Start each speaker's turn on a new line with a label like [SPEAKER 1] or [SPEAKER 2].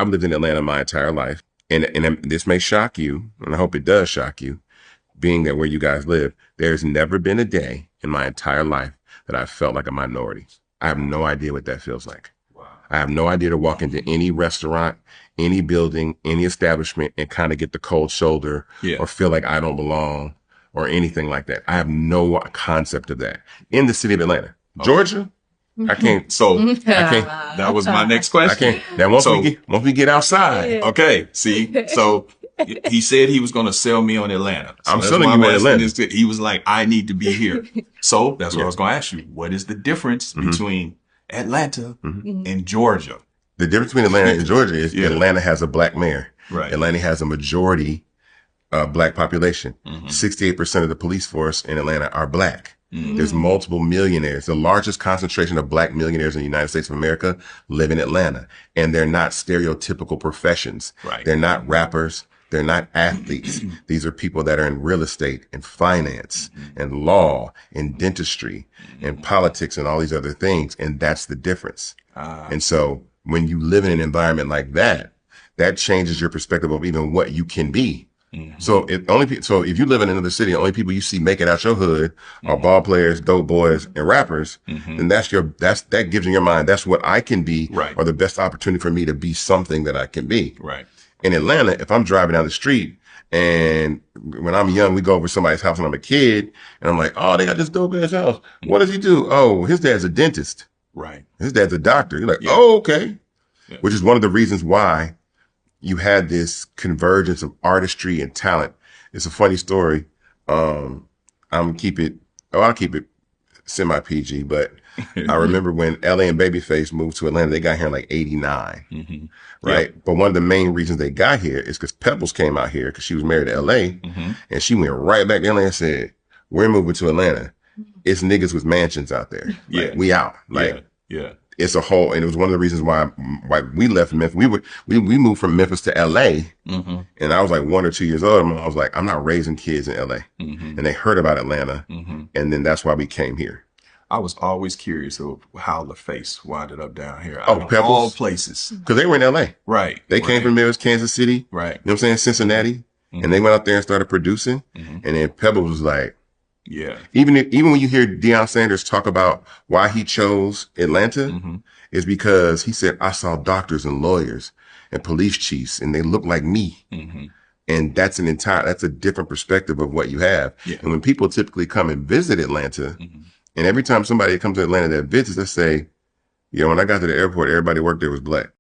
[SPEAKER 1] I've lived in Atlanta my entire life, and this may shock you, and I hope it does shock you, being that where you guys live, there's never been a day in my entire life that I felt like a minority. I have no idea what that feels like. Wow. I have no idea to walk into any restaurant, any building, any establishment, and kind of get the cold shoulder or feel like I don't belong or anything like that. I have no concept of that. In the city of Atlanta, Georgia, I can't.
[SPEAKER 2] So I can't. That was my next question.
[SPEAKER 1] I can't. Now once we get outside.
[SPEAKER 2] Okay. See, so he said he was going to sell me on Atlanta. So
[SPEAKER 1] I'm selling you on Atlanta.
[SPEAKER 2] He was like, I need to be here. So that's what I was going to ask you. What is the difference between Atlanta and Georgia?
[SPEAKER 1] The difference between Atlanta and Georgia is Atlanta has a black mayor.
[SPEAKER 2] Right.
[SPEAKER 1] Atlanta has a majority black population. 68% of the police force in Atlanta are black. There's multiple millionaires. The largest concentration of black millionaires in the United States of America live in Atlanta. And they're not stereotypical professions.
[SPEAKER 2] Right.
[SPEAKER 1] They're not rappers. They're not athletes. These are people that are in real estate and finance and law and dentistry and politics and all these other things. And that's the difference. And so when you live in an environment like that, that changes your perspective of even what you can be. So if you live in another city, the only people you see make it out your hood are ball players, dope boys, and rappers, then that gives in your mind, that's what I can be, or the best opportunity for me to be something that I can be.
[SPEAKER 2] Right.
[SPEAKER 1] In Atlanta, if I'm driving down the street and when I'm young, we go over somebody's house when I'm a kid and I'm like, oh, they got this dope ass house. What does he do? Oh, his dad's a dentist.
[SPEAKER 2] Right.
[SPEAKER 1] His dad's a doctor. You're like, oh, okay. Yeah. Which is one of the reasons why you had this convergence of artistry and talent. It's a funny story. I'll keep it semi-PG, but I remember when LA and Babyface moved to Atlanta, they got here in like 89, right? Yep. But one of the main reasons they got here is because Pebbles came out here because she was married to LA and she went right back to LA and said, we're moving to Atlanta. It's niggas with mansions out there. Like, we out. Like, it's a whole, and it was one of the reasons why we left Memphis. We moved from Memphis to LA, and I was like 1 or 2 years old. And I was like, I'm not raising kids in LA, and they heard about Atlanta, and then that's why we came here.
[SPEAKER 2] I was always curious of how LaFace winded up down here.
[SPEAKER 1] Oh, Pebbles?
[SPEAKER 2] All places,
[SPEAKER 1] because they were in LA,
[SPEAKER 2] right?
[SPEAKER 1] They came from Memphis, Kansas City,
[SPEAKER 2] right?
[SPEAKER 1] You know what I'm saying, Cincinnati, and they went out there and started producing, and then Pebbles was like.
[SPEAKER 2] Yeah.
[SPEAKER 1] Even when you hear Deion Sanders talk about why he chose Atlanta, is because he said, I saw doctors and lawyers and police chiefs and they look like me. And that's a different perspective of what you have. Yeah. And when people typically come and visit Atlanta, and every time somebody comes to Atlanta that visits, they say, when I got to the airport, everybody worked there was black.